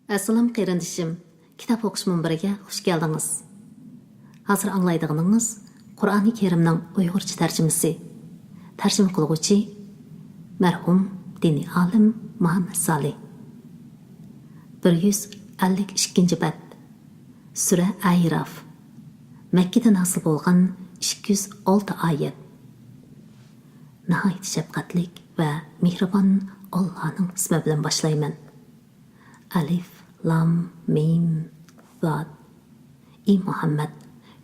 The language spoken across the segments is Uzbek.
Assalamu qarindoshim, kitob o'qish munbiriga xush keldingiz. Hozir anglaydiganingiz Qur'oni Karimning Uyg'urcha tarjimasi. Tarjima qiluvchi marhum diniy olim Muhammad Salih. 152 bab. Sura Ayraf. Makkada nasıl bo'lgan 206 oyat. Nihoyat shafqatli va mehribon Allohning ismi bilan boshlayman. Alif, Lam, Mim, Zod. Ey Muhammad,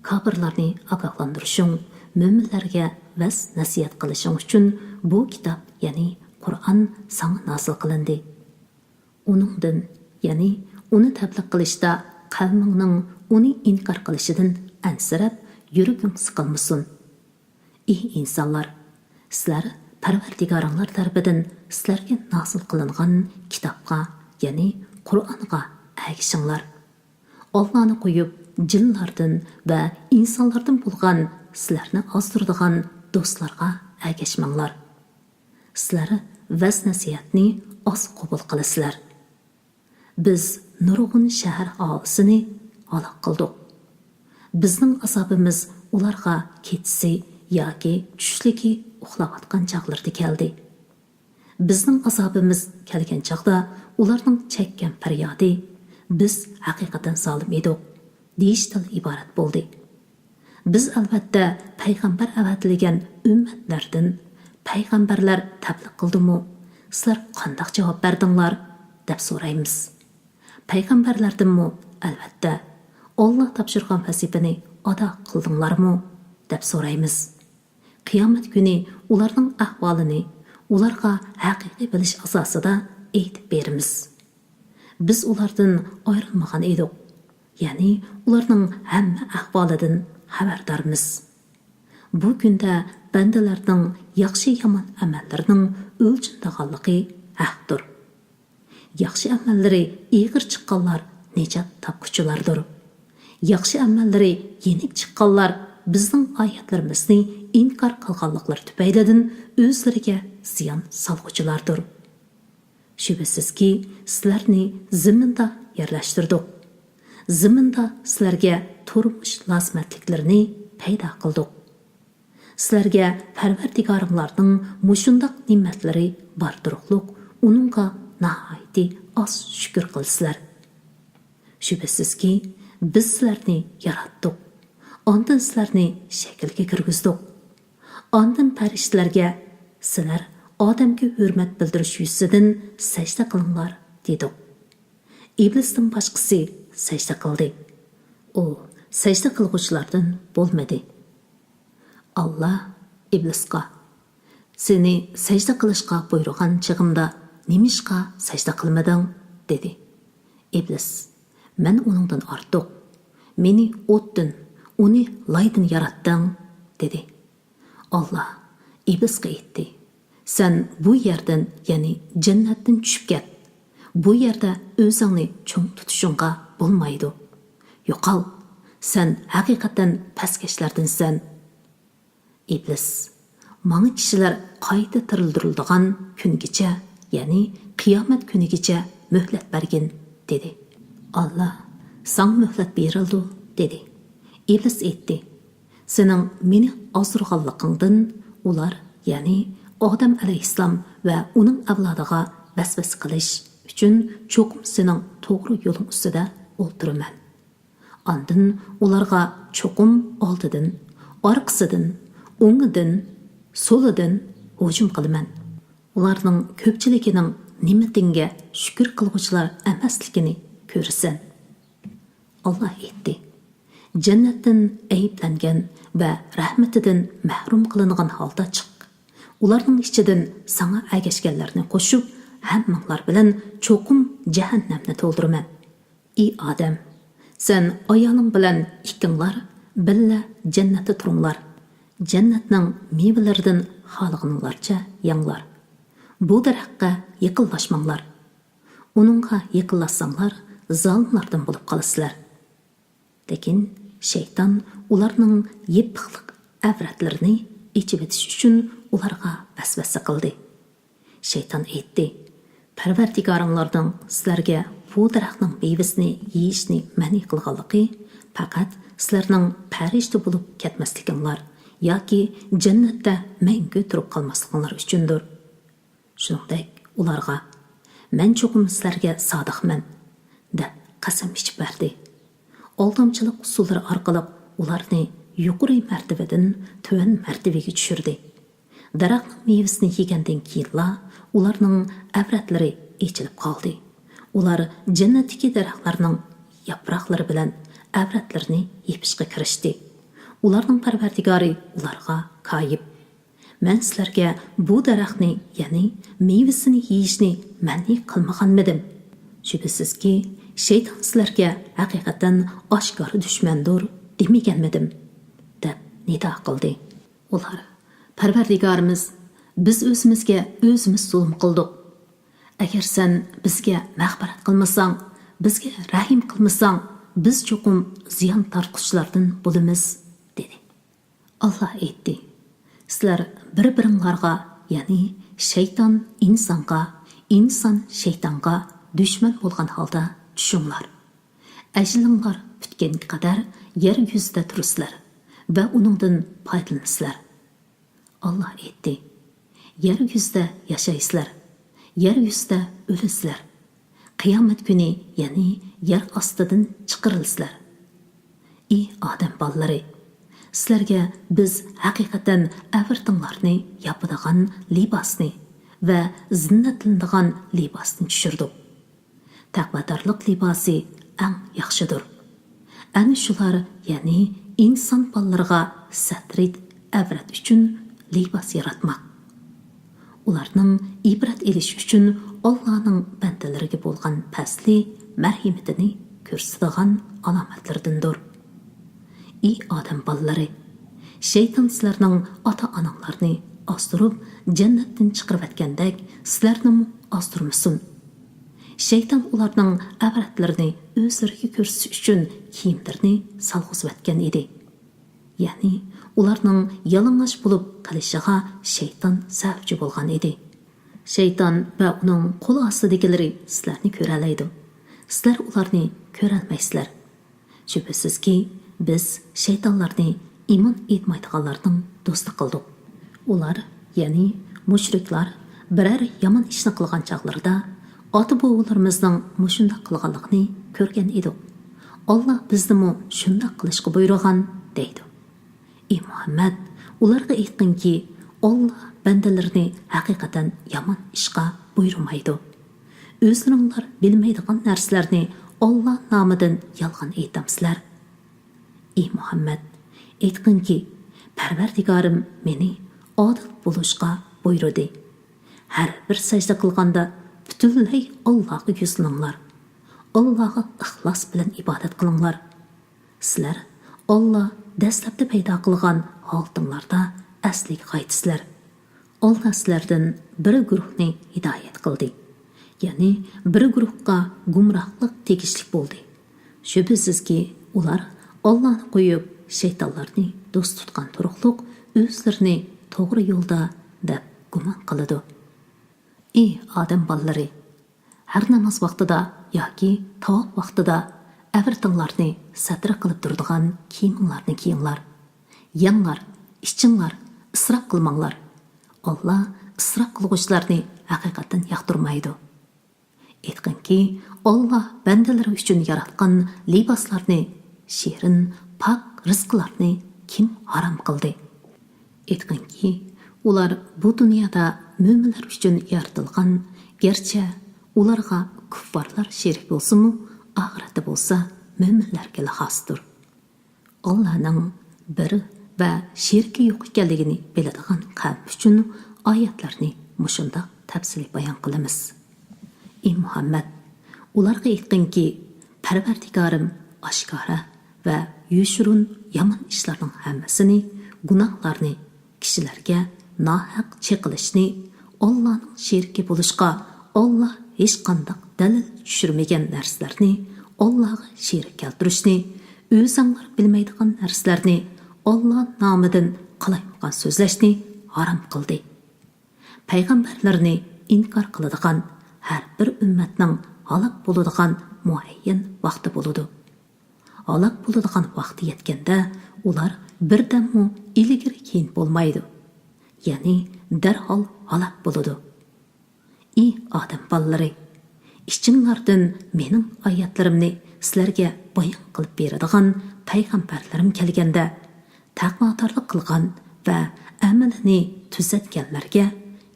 kafirlarni ogohlantirishing, mo'minlarga vas nasihat qilishing uchun bu kitob, ya'ni Qur'on sana nazil qilindi. Uningdan, ya'ni uni tabliq qilishda qavmingning uni inkor qilishidan ansirab, yuraging siqilmasin. Ey insonlar, sizlar Parvardigoringlar tarafidan sizlarga nazil qilingan kitobga, ya'ni Qur'onga agishinglar. Allahni qo'yib, jinlardan va insonlardan bo'lgan sizlarni ozdiradigan do'stlarga agashmanglar. Sizlar vas nasihatni oz qabul qilasizlar. Biz nurg'un shahar aholisini halok qildik. Bizning azobimiz ularga ketisi yoki tushligi uxlayotgan chaqlarda keldi. Bizning azobimiz kelgan chaqda ularning chekkan faryodi biz haqiqatan zolim edik deyishdan iborat bo'ldi. Biz albatta payg'ambar avatilgan ummatlardan payg'ambarlar tabliq qildimi? Sizlar qanday javob berdinglar deb so'raymiz. Payg'ambarlardanmi? Albatta. Alloh topshirgan vazifani ado qildinglarmi deb so'raymiz. Qiyomat kuni ularning ahvolini ularga haqiqiy bilish asosida aytib beramiz. Biz ulardan ayrilmagan edik. Ya'ni ularning hamma ahvolidan xabardormiz. Bu kunda bandalarning yaxshi yomon amallarining o'lchindiganligi haqdir. Yaxshi amallari ig'ir chiqqanlar najot topquchilardir. Yaxshi amallari yenik chiqqanlar bizning oyatlarimizni inkor qilganliklari tufaylidan o'zlariga ziyon solg'uchilardir. Shubhasizki, sizlarni zaminda yerlashtirdik. Zaminda sizlarga turmush lozmatliklarini paydo qildik. Sizlarga Parvardigoringlarning mushundaq ne'matlari bordirliq, uningga nihoyatda oz shukr qilsizlar. Shubhasizki, biz sizlarni yaratdik. Ondan sizlarni shaklga kirgizdik. Ondan farishtalarga sizlar odamga hurmat bildirish yuzidan sajda qilinglar dedik. Iblisdan boshqasi sajda qildi. U sajda qilguvchilardan bo'lmadi. Allah iblisga seni sajda qilishga buyurgan chig'imda nimishqa sajda qilmading dedi. Iblis, men uningdan ortiq, meni o'tdan, uni laydan yaratding dedi. Allah iblisga aytdi. Sen bu yerdan, ya'ni jannatdan tushib ket. Bu yerda o'zingni cho'ng tutishingga bo'lmaydi. Yo'qol, sen haqiqatan pastkashlardansan. Iblis, menga kishilar qayta tirildiriladigan kungacha, ya'ni qiyomat kunigacha muhlat bergin dedi. Allah, sen muhlat berildi dedi. Iblis aytdi. Sening meni ozdirganligingdan ular, ya'ni Odam alayhissalom va uning avlodiga vasvasa qilish uchun cho'qim sening to'g'ri yo'ling ustida o'ltiraman. Ondan ularga cho'qim oldidan, orqasidan, o'ngidan, so'lidan hujum qilaman. Ularning ko'pchiligining ne'matingga shukr qilguvchilar emasligini ko'rsan. Alloh aytdi. Jannatdan ayblangan va rahmatidan mahrum qilingan holda chiq. Ularning ichidan sana agashganlarni qo'shib, hammanglar bilan cho'qim jahannamni to'ldiraman. Ey odam, sen ayoling bilan ikkinglar billa jannatda turinglar. Jannatning mevalaridan xohlaganinglarcha yanglar. Bu daraxtga yaqinlashmanglar. Uningga yaqinlashsanglar, zolimlardan bo'lib qolasizlar. Lekin shayton ularning yepiqliq avratlarini ichib etish uchun ularga vasvasa qildi. Shayton aytdi. Parvardigoringlarning sizlarga bu daraxtning mevasini yeyishni ma'ni qilganligi faqat sizlarning farishta bo'lib ketmasliginglar yoki jannatda mangu turib qolmasliginglar uchundir. Shuningdek, ularga "Men cho'qim sizlarga sodiqman" deb qasam ichib berdi. Aldamchilik usullari orqali ularni yuqori martabadan tuvan martabaga tushirdi. Daraxtning mevasini yegandan keyinla ularning avratlari echilib qoldi. Ular jannatdagi daraxtlarning yaproqlari bilan avratlarini yepishga kirishdi. Ularning Parvardigori ularga koyib, "Men sizlarga bu daraxtni, ya'ni mevasini yeyishni ma'ni qilmaganmidim? Shubhasizki, shayton sizlarga haqiqatan oshkora dushmandir demaganmidim?" deb nido qildi. Ular, "Parvardigorimiz, biz o'zimizga o'zimiz zulm qildik. Agar sen bizga mag'firat qilmasang, bizga rahim qilmasang, biz cho'qim ziyon tortquchilardan bo'lamiz" dedi. Alloh aytdi: "Sizlar bir-biringlarga, ya'ni shayton insonga, inson shaytonga dushman bo'lgan holda tushinglar. Ajlinglar bitgan qadar yer yuzida turasizlar va uningdan foydalansizlar." Alloh aytdi: "Yer yuzida yashaysizlar, yer yuzida o'lasizlar. Qiyomat kuni, ya'ni yer ostidan chiqarilsizlar. Ey odam bolalari, sizlarga biz haqiqatan avrtinglarni yopadigan libosni va zinnatlanadigan libosni tushirdik. Taqvodorlik libosi eng yaxshidir. Ana shular, ya'ni inson bolalariga satrit avrat uchun libos yaratmoq. Ularning ibrat elish uchun Allohning bandalariga bo'lgan fasli marhamatini ko'rsatadigan alomatlardandir. Ey odam bolalari, shayton sizlarning ota-onanglarni ostirib jannatdan chiqarib atgandek sizlarni ostirmasin. Shayton ularning avratlarini o'zlariga ko'rsatish uchun kiyimlarini salg'izib atgan edi. Ya'ni ularning yalang'och bo'lib qolishiga shayton sababchi bo'lgan edi. Shayton va uning qo'l ostidagilari sizlarni ko'ralaydi. Sizlar ularni ko'rolmaysizlar. Shubhasizki, biz shaytonlarni iymon etmaydiganlarning do'sti qildik. Ular, ya'ni mushriklar, biror yomon ishni qilgan chaqlarida ota-bovularimizning mushundaq qilganligini ko'rgan edik. Alloh bizni shunday qilishga buyurgan deydi. Ey Muhammad, ularga aytqinki, Alloh bandalarini haqiqatan yomon ishga buyurmaydi. O'zlaringlar bilmaydigan narsalarni Alloh nomidan yolg'on aytamsizlar. Ey Muhammad, aytqinki, Parvardigorim meni odil bo'lishga buyurdi. Har bir sajda qilganda butunlay Allohga yuzlaninglar. Allohga ixlos bilan ibodat qilinglar. Sizlar Alloh dastlabda paydo qilgan holatinglarda asliga qaytisizlar. Alloh sizlardan bir guruhni hidoyat qildi. Ya'ni bir guruhga gumrohlik tegishli bo'ldi. Shubhasizki, ular Allohni qo'yib shaytonlarni do'st tutgan turuqliq o'zlarini to'g'ri yo'lda deb gumon qiladi. Ey odam bolalari, har namoz vaqtida yoki tavob vaqtida avrtinglarni satr qilib turadigan kiyimlarni kiyinglar. Yanglar, ichinglar, isrof qilmanglar. Alloh isrof qilguvchilarni haqiqatan yoqtirmaydi. Aytqinki, Alloh bandalari uchun yaratgan liboslarni, shirin, pok rizqlarni kim harom qildi? Aytqinki, ular bu dunyoda mo'minlar uchun yaratilgan, garchi ularga kuffarlar sherik bo'lsa-mu, oxiratda bo'lsa mo'minlarga xosdir. Allohning bir va sheriki yo'q ekanligini biladigan qalb uchun oyatlarni mushunda tafsili bayon qilamiz. Ey Muhammad, ularga aytqinki, Parvardigorim oshkora va yushurun yomon ishlarning hammasini, gunohlarni, kishilarga nohaq cheqilishni, Allohning sheriki bo'lishga, Alloh hech qanday dalil tushirmagan narsalarni, Allohga sherik keltirishni, o'zinglar bilmaydigan narsalarni, Alloh nomidan qalaymagan so'zlashni harom qildi. Payg'ambarlarni inkor qiladigan, har bir ummatning halok bo'ladigan muayyan vaqti bo'ladi. Halok bo'ladigan vaqti yetganda ular birdammi ilgari keyin bo'lmaydi. Ya'ni darhol halok bo'ladi. Ey odam bolalari, ishinglardan mening oyatlarimni sizlarga bayon qilib beradigan payg'ambarlarim kelganda taqvodorlik qilgan va amalini tuzatganlarga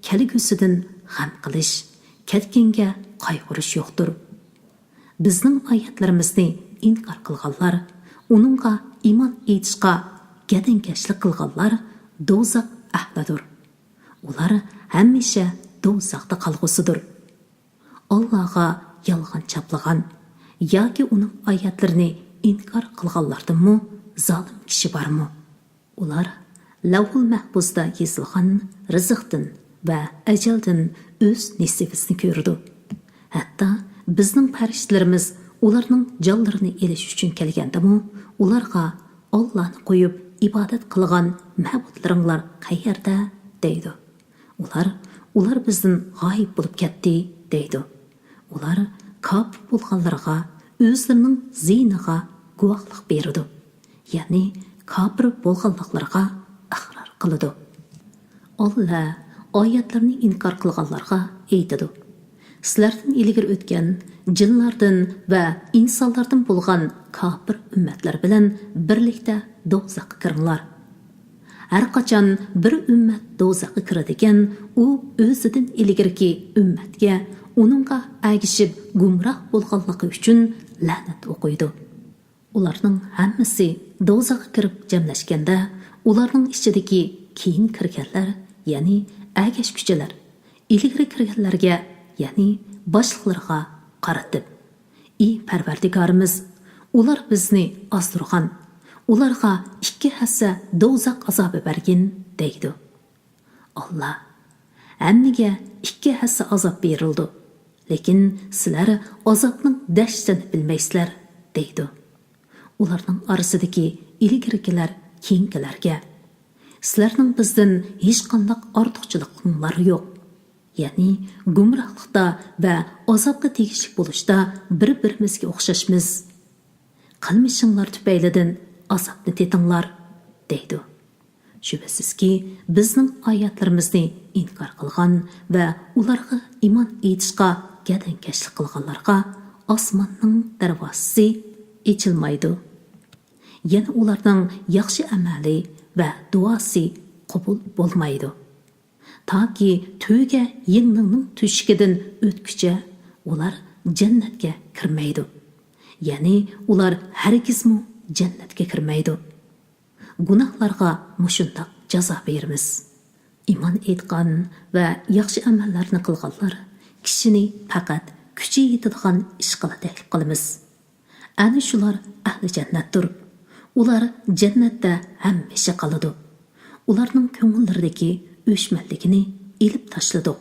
kelgusidan g'am qilish, ketganga qayg'urish yo'qdir. Bizning oyatlarimizni inkor qilganlar, uningga iymon etishga gadankashlik qilganlar do'zax ahlidir. Ular hamisha do'zaxda qolg'usidir. Allohga yolg'on chaplagan yoki uning oyatlarini inkor qilganlardanmi zolim kishi bormi? Ular lavhul mahbusda yozilgan rizqdan va ajaldan o'z nasibasini ko'rdi. Hatto bizning farishtalarimiz ularning jonlarini elish uchun kelgandami, ularga Allohni qo'yib ibodat qilgan ma'budlaringlar qayerda deydi. Ular bizdan g'oyib bo'lib ketdi deydi. Ular kofir bo'lganlarga o'zlarining ziyniga guvohlik beradi. Ya'ni kofir bo'lganlarga iqror qiladi. Alloh oyatlarni inkor qilganlarga aytadi: sizlardan ilgari o'tgan jinlardan va insonlardan bo'lgan kofir ummatlar bilan birlikda do'zaxga kiringlar. Har qachon bir ummat do'zaxga kiradigan, u o'zidan ilgariki ummatga uningga agishib gumroh bo'lganligi uchun la'nat o'qiydi. Ularning hammasi do'zaxga kirib jamlashganda, ularning ichidagi keyin kirganlar, ya'ni agashkuchilar, ilgari kirganlarga, ya'ni boshliqlarga qaratib: "Ey Parvardigorimiz, ular bizni ozdirgan, ularga 2 hassa do'zax azobi bergin" deydi. Alloh: "Hammaga 2 hassa azob berildi, lekin sizlar azobning dahshatini bilmaysizlar" deydi. Ularning orasidagi ilgarikilar keyingilarga: "Sizlarning bizdan hech qanday ortiqchiliklar yo'q. Ya'ni gumrohlikda va azobga tegishli bo'lishda bir-birimizga o'xshashmiz. Qilmishinglar tufaylidan azobni tetinglar" deydi. Shubhasizki, bizning oyatlarimizni inkor qilgan va ularga iymon etishga gadankashlik qilganlarga osmonning darvozasi ochilmaydi. Yana ularning yaxshi amali va duosi qabul bo'lmaydi. Toki to'yga yengning tushikidan o'tguncha ular jannatga kirmaydi. Ya'ni ular hargizmi jannatga kirmaydi. Gunohlarga mushundaq jazo beramiz. Iymon etgan va yaxshi amallarni qilganlar kishini faqat kuchi yetadigan ish qilib qilamiz. Ana shular ahli jannatdir. Ular jannatda hamisha qoladi. Ularning ko'ngillardagi o'chmanligini elib tashladik.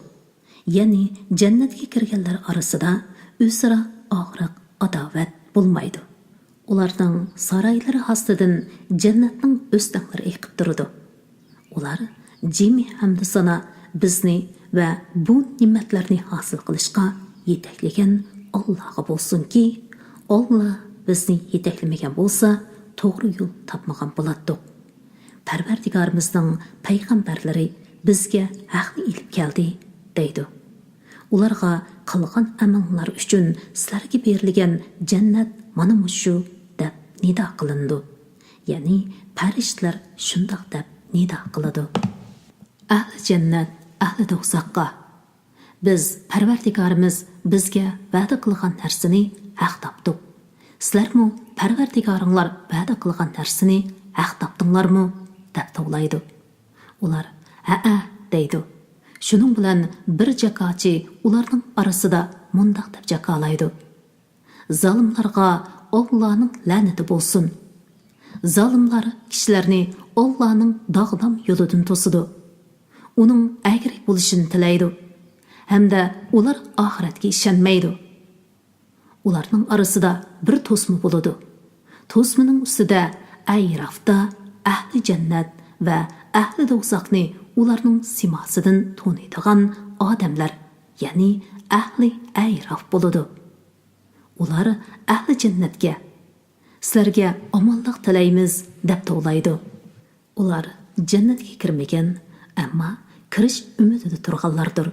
Ya'ni jannatga kirganlar orasida o'zaro og'riq, adovat bo'lmaydi. Ularning saroylari ostidan jannatning o'stanglari eqib turadi. Ular jimi hamda sana bizni va bu ne'matlarni hosil qilishga yetaklagan Allohga bo'lsinki, Alloh bizni yetaklamagan bo'lsa, to'g'ri yo'l topmagan bo'lardik. Parvardigorimizning payg'ambarlari bizga haqni ilib keldi deydi. Ularga qilgan amallar uchun sizlarga berilgan jannat mana shu deb nido qilindi. Ya'ni farishtalar shundoq deb nido qiladi: ahli jannat, ahli do'zaxqa. Biz Parvardigorimiz bizga va'da qilgan narsani haq topdik. Sizlarmi Parvardigoringlar va'da qilgan narsani haq topdinglarmi deb tavlaydi. Ular ha deydi. Shuning bilan bir jakochi ularning orasida mundaq deb jakolaydi: zolimlarga Allohning la'nati bo'lsin. Zolimlar kishilarni Allohning dog'dam yo'lidan to'sidi. Uning agri bo'lishini tilaydi. Hamda ular oxiratga ishonmaydi. Ularning orasida bir to'sma bo'ladi. To'smaning ustida ayrafda ahli jannat va ahli do'zaxni ularning simosidan to'naydigan odamlar, ya'ni ahli ayraf bo'ladi. ular ahli jannatga sizlarga omonlik tilaymiz deb to'g'laydi. Ular jannatga kirmagan, ammo kirish umidida turganlardir.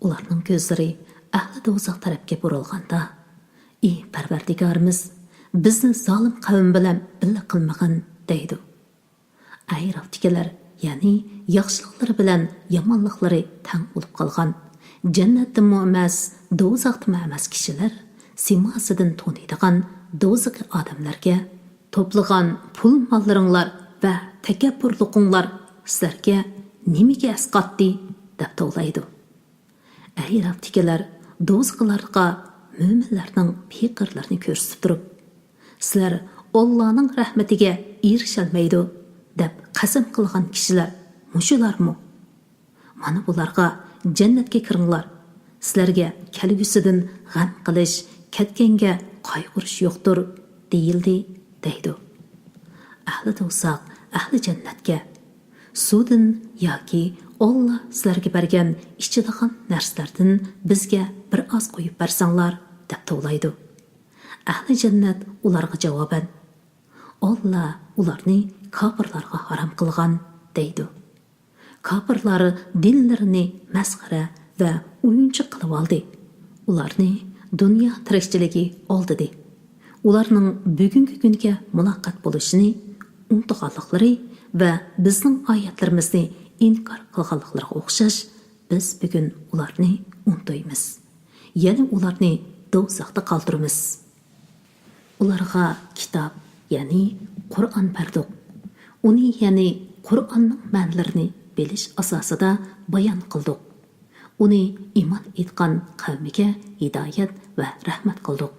Ularning ko'zlari ahli do'zax tarafga burilganda, "Ey Parvardigorimiz, bizni zolim qavm bilan birga qilmag'in" deydi. Ayroftikilar, ya'ni yaxshiliklari bilan yomonliklari tang bo'lib qolgan, jannatda emas, do'zaxda emas kishilar simosidan to'niydigan do'zaxi odamlarga to'plagan pul mollaringlar va takabburliqinglar sizlarga nimaga asqatdi deb to'g'laydi. Ayroftikilar do'zaxlarga mo'minlarning fiqirlarini ko'rsatib turib, sizlar Allohning rahmatiga erisholmaydi deb qasam qilgan kishilar mushularmi? Mana bularga jannatga kiringlar. Sizlarga kelgusidan g'am qilish, ketganga qayg'urish yo'qdir, deyildi, deydi. Ahli do'zax, ahli jannatga sudin yoki Alloh sizlarga bergan ichadigan narsalardan bizga bir oz qo'yib bersanglar deb to'g'laydi. Ahli jannat ularga javoban, Alloh ularni kofirlarga harom qilgan deydi. Kofirlar dinlarini masxara va o'yinchoq qilib oldi. Ularni dunyo tirikchiligi oldidi. Ularning bugungi kunga muloqot bo'lishini unutganliklari va bizning oyatlarimizni inkor qilganliklariga o'xshash, biz bugun ularni unutmaymiz. Yana ularni do'zaxda qoldiramiz. Ularga kitob, ya'ni Qur'on berdik. Uni, ya'ni Qur'onning ma'nolarini bilish asosida bayon qildik. Uni iymon etgan qavmiga hidoyat va rahmat qildik.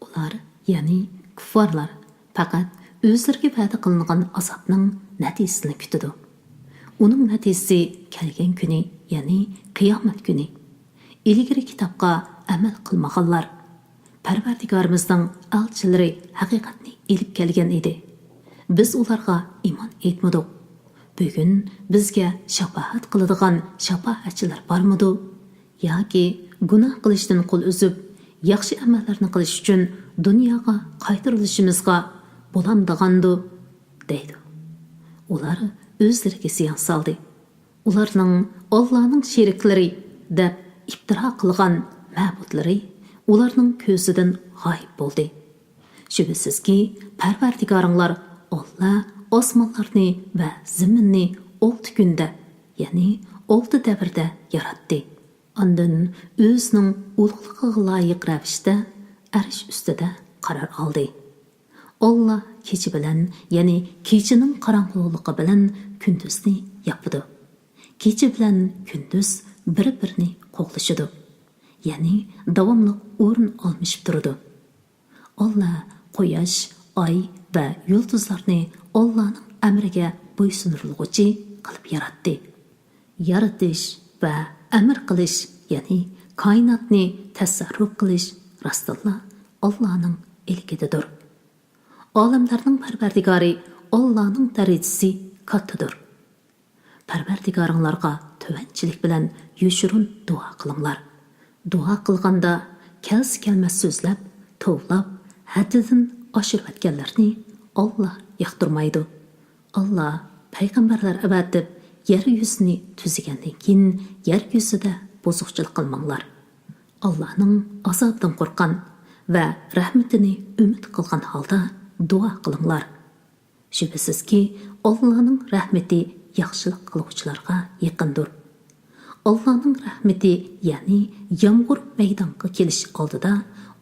Ular, ya'ni kuffarlar, faqat o'zlariga va'da qilingan azobning natijasini kutadi. Uning natijasi kelgan kuni, ya'ni qiyomat kuni. Ilgari kitobga amal qilmaganlar, Parvardigorimizning elchilari haqiqatni elib kelgan edi. Biz ularga iymon etmadik. Bugun bizga shafaat qiladigan shafaatchilar bormidi? Yoki gunoh qilishdan qo'l uzib, yaxshi amallarni qilish uchun dunyoga qaytarilishimizga bo'lamdigandi, deydi. Ular o'zlariga ziyon soldi. Ularning Allohning sheriklari deb iftiro qilgan ma'budlari ularning ko'zidan g'oyib bo'ldi. Shubhisizki, Parvardigoringlar Alloh osmonlarni va zaminni 6 kunda, ya'ni 6 davrda yaratdi. Ondan o'zining ulug'ligiga loyiq ravishda arsh ustida qaror oldi. Alloh kecha bilan, ya'ni kechining qorong'uligi bilan kunduzni yopdi. Kecha bilan kunduz bir-birini qo'g'lashidi, ya'ni davomli o'rin olmishib turdi. Alloh quyosh, oy va yulduzlarni Allohning amriga bo'ysunurlig'uchi qilib yaratdi. Yaratish va amr qilish, ya'ni koinotni tasarruf qilish rostilla Allohning ilkididir. Olamlarning Parvardigori Allohning darajasi kattadir. Parvardigoringlarga tovanchilik bilan yushurun duo qilinglar. Duo qilganda kelmas so'zlab, tovlab, haddidan oshirib o'tganlarni Alloh yoqtirmaydi. Alloh payg'ambarlar avatib yer yuzini tuzigandan keyin yer yuzida buzuqchilik qilmanglar. Allohning azobidan qo'rqgan va rahmatini umid qilgan holda duo qilinglar. Shubhisizki, Allohning rahmati yaxshilik qiluvchilarga yaqindir. Allohning rahmati, ya'ni yomg'ir maydonga kelish oldida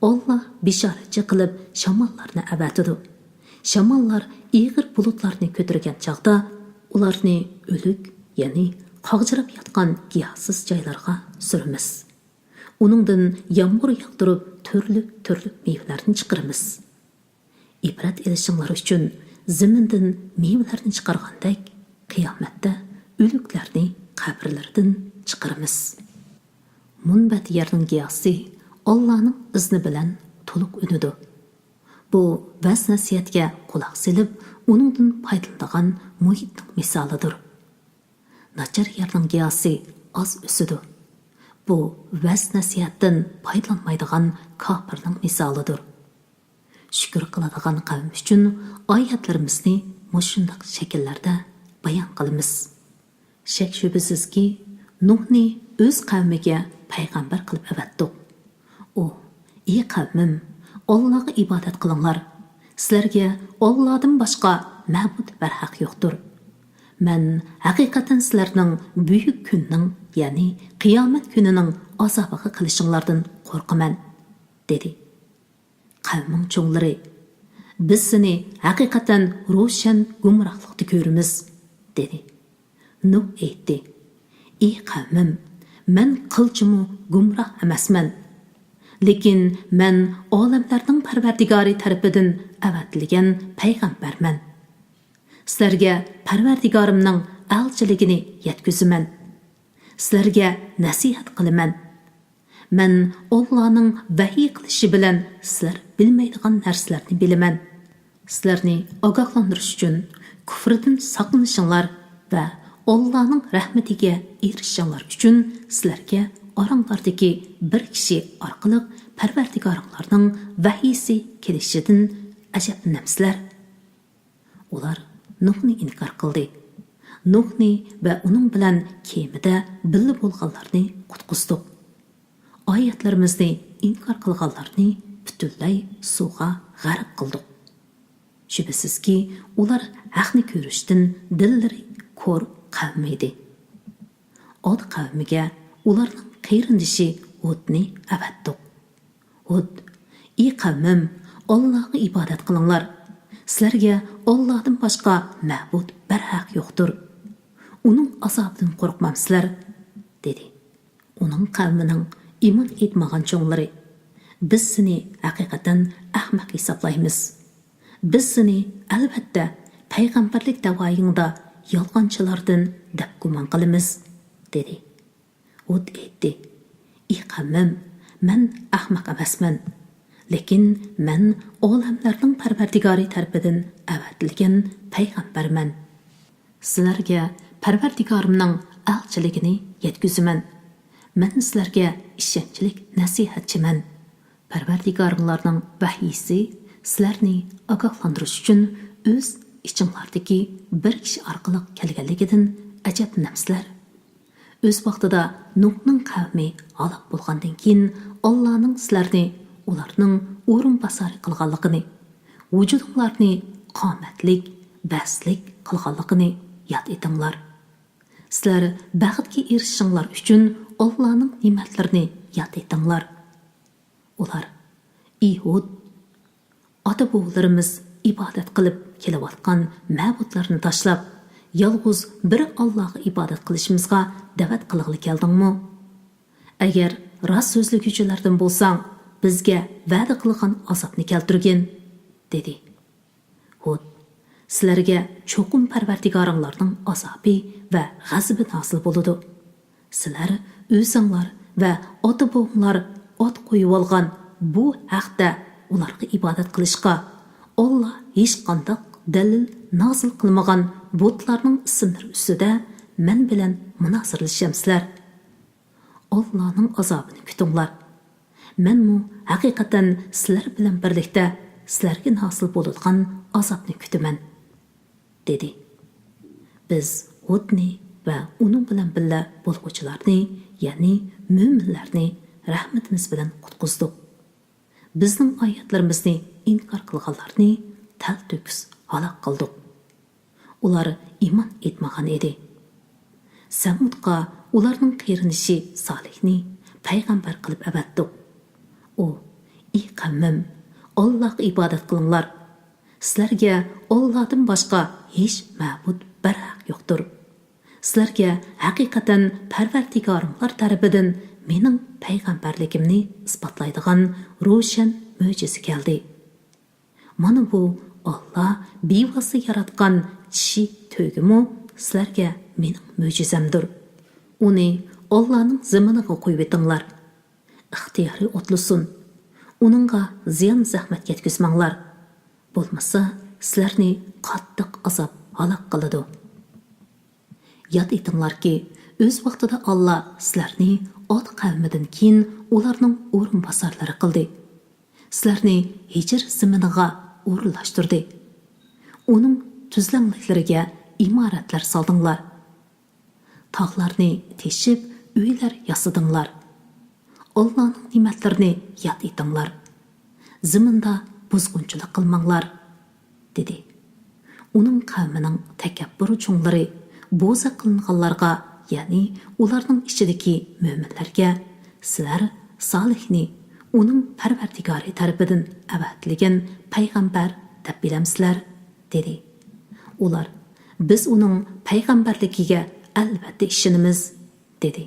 Alloh bishoratchi qilib shamollarni avatidi. Shamollar ig'ir bulutlarni ko'targan chaqda ularni o'lik, ya'ni qog'jirab yotgan giyohsiz joylarga suramiz. Uningdan yomg'ir yog'dirib turli mevalarni chiqaramiz. Ibrat elishinglar uchun zamindan mevalarni chiqargandek, qiyomatda o'liklarni qabrlardan chiqaramiz. Munbat yerning giyosi Allohning izni bilan to'liq unidi. Bu vaz nasiyatga quloq silib, uningdan foydalanadigan muhitning misolidir. Nachar yerning giyosi oz o'sidi. bu vəz nəsihətdən faydalanmaydigan kafirning misalidir. Şükür qiladigan qavm uchun oyatlarimizni mushundaq shakllarda bayon qilamiz. Shak shubhisizki, Nuhni o'z qavmiga payg'ambar qilib avatdi. U: "Ey qavmim, Allohga ibodat qilinglar. Sizlarga Allohdan boshqa ma'bud barhaq yo'qdir. Men haqiqatan sizlarning buyuk kunning, ya'ni qiyomat kunining azobiga qilishinglardan qo'rqaman", dedi. Qavming cho'nglari: "Biz seni haqiqatan ro'shan gumrohlikda ko'ramiz", dedi. Nuh aytdi: "Ey qavmim, men qilchimu gumroh emasman. Lekin men olamlarning Parvardigori tarafidan avatilgan payg'ambarman. Sizlarga Parvardigorimning elchiligini yetkazaman. Sizlarga nasihat qilaman. Men Allohning vahiy qilishi bilan sizlar bilmaydigan narsalarni bilaman. Sizlarni ogohlantirish uchun kufrdan saqlanishinglar va Allohning rahmatiga erishishinglar uchun sizlarga oranglardagi bir kishi orqali Parvardigoringlarning vahiysi kelishidan ajablanamsizlar." Ular Nuhni inkor qildi. Nuhni va uning bilan kemida birga bo'lganlarni qutqizdik. Oyatlarimizni inkor qilganlarni butunlay suvga g'arq qildik. Shubhisizki, ular haqni ko'rishdan dillari ko'r qavm edi. Od qavmiga ularning qeyrindishi Hudni avatdi. Hud: "Ey qavmim, Allohga ibodat qilinglar. Sizlarga Allohdan boshqa ma'bud barhaq yo'qdir. Uning azobidan qo'rqmamsizlar", dedi. Uning qavmining iymon etmagan cho'nglari: "Biz seni haqiqatan ahmoq hisoblaymiz. Biz seni albatta payg'ambarlik da'voyingda yolg'onchilardan deb gumon qilamiz", dedi. Hud aytdi: "Ey qavmim, men ahmoq emasman. Lekin men olamlarning Parvardigori tarafidan avatilgan payg'ambarman. Sizlarga Parvardigorimning elchiligini yetkazaman. Men sizlarga ishonchlik nasihatchiman. Parvardigoringlarning vahiysi sizlarni ogohlantirish uchun o'z ichinglardagi bir kishi orqali kelganligidan ajablanamsizlar. O'z vaqtida Nuhning qavmi halok bo'lgandan keyin Allohning sizlarni ularning o'rin bosari qilganligini, vujudinglarni qomatlik, baslik qilganligini yod etinglar. Sizlar baxtga erishishinglar uchun Allohning ne'matlarini yod etinglar." Ular: "Ey Hud, ota-bobolarimiz ibodat qilib kelayotgan ma'budlarni tashlab, yolg'iz bir Allohga ibodat qilishimizga da'vat qilg'ili keldingmi? Agar rost so'zlaguvchilardan bo'lsang, bizga va'da qilgan azobni keltirgin", dedi. Hud: "Sizlarga cho'qim Parvardigoringlarning azobi va g'azabi hosil bo'ladi. Sizlar o'zinglar va ota-bobonglar ot qo'yib olgan bu haqda ularga ibodat qilishga Alloh hech qanday dalil nozil qilmagan butlarning ismlari ustida men bilan munozirlashamsizlar. Allohning azobini kutinglar. Menmu haqiqatan sizlar bilan birlikda sizlarga hosil bo'ladigan azobni kutaman", dedi. Biz Hudni va uning bilan birga bo'lg'uvchilarni, ya'ni mo'minlarni rahmatimiz bilan qutqizdik. Bizning oyatlarimizni inkor qilganlarni tal-to'kis halok qildik. Ular iymon etmagan edi. Samudga ularning qeyrindishi Solihni payg'ambar qilib avatdi. U: "Ey qavmim, Allohga ibodat qilinglar. Sizlarga Allohdan boshqa hech ma'bud barhaq yo'qdir. Sizlarga haqiqatan Parvardigorimlar tarafidan mening payg'ambarligimni isbotlaydigan ro'shan mo'jiza keldi. Mana bu Alloh bevosita yaratgan kishi to'gimi sizlarga mening mo'jizamdir. Uni Allohning ziminiga qo'yib etinglar. Ixtiyoriy o'tlisin. Uningga ziyon zahmat yetkazmanglar. Bo'lmasa sizlarni qattiq azob halok qiladi. Yod etinglarki, o'z vaqtida Alloh sizlarni Od qavmidan keyin ularning o'rinbosarlari qildi. Sizlarni Hijr ziminiga o'rinlashtirdi. Uning tuzlanliklariga imoratlar soldinglar. Tog'larni teshib, uylar yasadinglar. Allah'ning ne'matlarini yod etinglar. Ziminda buzg'unchilik qilmanglar, dedi. Uning qavmining takabbur cho'nglari bo'za qilinganlarga, ya'ni ularning ichidagi mo'minlarga, sizlar Solihni uning Parvardigori tarafidan avatilgan payg'ambar deb bilamsizlar, dedi. Ular, biz uning payg'ambarligiga albatta ishonamiz, dedi.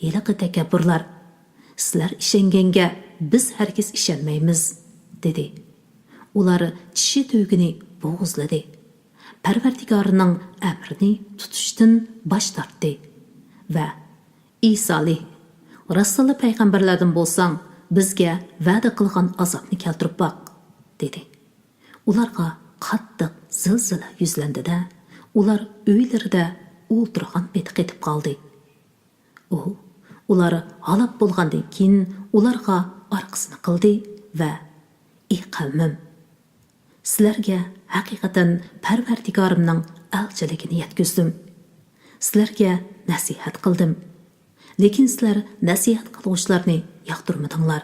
Hiliqi takabburlar, sizlar ishonganga biz hargiz ishonmaymiz, dedi. Ular tishi tugini bo'g'izladi. Parvardigorining amrini tutishdan bosh tortdi va "Ey Solih, Rasululloh payg'ambarlardan bo'lsang, bizga va'da qilgan azobni keltirib boq", dedi. Ularga qattiq zilzila yuzlandida, ular uylarida o'ltirgan beti qetib qoldi. Ular halok bo'lgandan keyin ularga orqasini qildi va "Ey qavmim, sizlarga haqiqatan Parvardigorimning elchiligini yetkazdim. Sizlarga nasihat qildim. Lekin sizlar nasihat qiluvchilarni yoqtirmadinglar",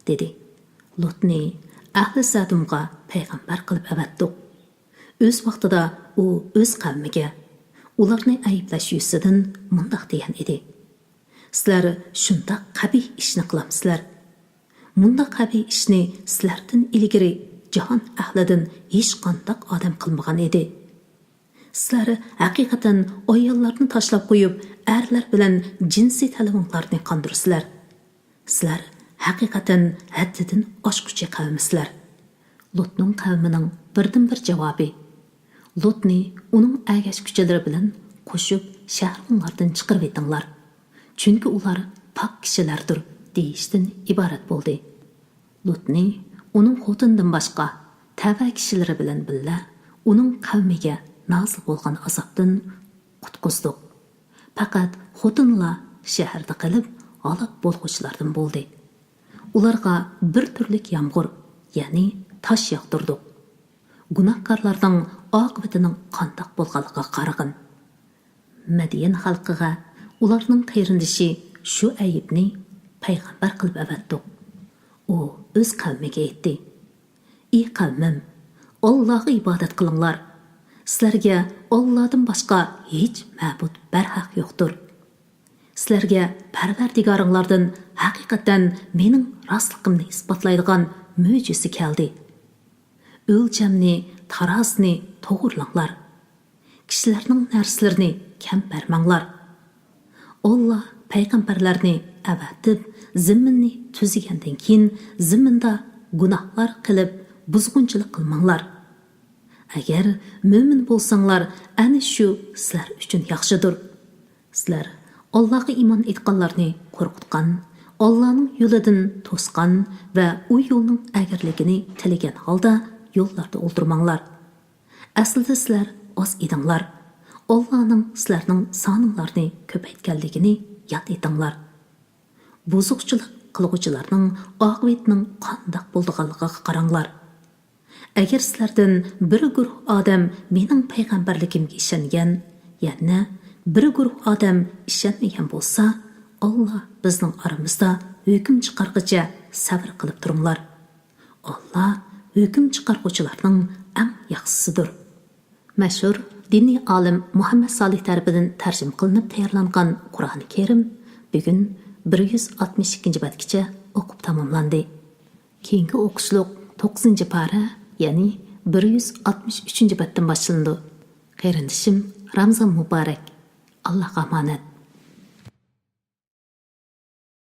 dedi. Lutni ahli Sadumga payg'ambar qilib avatdik. O'z vaqtida u o'z qavmiga ularni ayblash yuzidan mundoq degan edi: "Sizlar shundoq qabih ishni qilamsizlar. Mundoq qabih ishni sizlardan ilgari jahon ahlidan hech qanday odam qilmagan edi. Sizlar haqiqatan ayollarni tashlab qo'yib, erlar bilan jinsiy talablarni qondirsizlar. Sizlar haqiqatan haddidan oshquchi qavmsizlar." Lutning qavmining birdan-bir javobi: "Lutni uning agashkuchalari bilan qo'shib shaharlardan chiqarib etinglar. Chunki ular pok kishilardir", deyishdan iborat bo'ldi. Lutni uning xotindan boshqa tava kishilari bilan birga uning qavmiga nozil bo'lgan azobdan qutqizdik. Faqat xotinlar shaharda qilib halok bo'lg'uchilardan bo'ldi. Ularga bir turlik yomg'ir, ya'ni tosh yog'dirdik. Gunohkorlarning oqibatining qandoq bo'lganligiga qarag'in. Madiyan xalqiga ularning qayrindishi shu ayibni payg'ambar qilib avatdik. U o'z qavmiga aytdi: "Ey qavmim, Allohga ibodat qilinglar. Sizlarga Allohdan boshqa hech ma'bud barhaq yo'qdir. Sizlarga Parvardigoringlardan haqiqatan mening rostligimni isbotlaydigan mo'jiza keldi. O'lchamni, tarosni to'g'rilanglar. Kishilarning narslarini kam bermanglar. Alloh payg'ambarlarni avatib, ziminni tuzigandan keyin ziminda gunohlar qilib buzg'unchilik qilmanglar. Agar mo'min bo'lsanglar, ana shu sizlar uchun yaxshidir. Sizlar Allohga iymon etganlarni qo'rqitgan, Allohning yo'lidan to'sgan va u yo'lning agarligini tilagan holda yo'llarda o'ldirmanglar. Aslida sizlar oz edinglar. Allohning sizlarning soninglarni ko'paytganligini yod etinglar. Buzuqchilik qilg'uvchilarning oqibatining qandoq bo'lganligiga qaranglar. Agar sizlardan bir guruh odam mening payg'ambarligimga ishongan, yana bir guruh odam ishonmagan bo'lsa, Alloh bizning oramizda hukm chiqarg'icha sabr qilib turinglar. Alloh hukm chiqarg'uvchilarning eng yaxshisidir." Mashhur diniy olim Muhammad Solih tarafidan tarjima qilinib tayyorlangan Qur'oni Karim bugun 162-badgacha o'qib tamomlandi. Keyingi o'qishliq 9-para, ya'ni 163-baddan boshlandi. Qayrindishim Ramzon muborak. Allohga omonat.